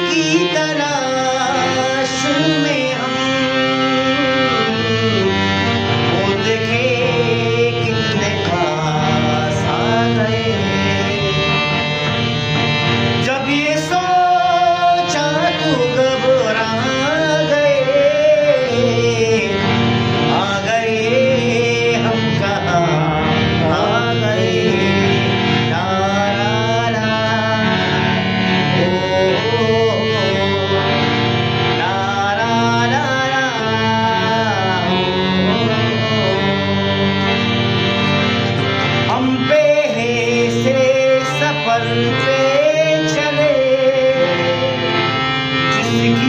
की तलाश में हम वो देखे कितने पास आ गए। जब ये सोचा तो घबरा गए, आ गए हम कहाँ आ गए। ला ला ला, ओ ला ला ला ला, हम पे से सफर पे चले, जिसकी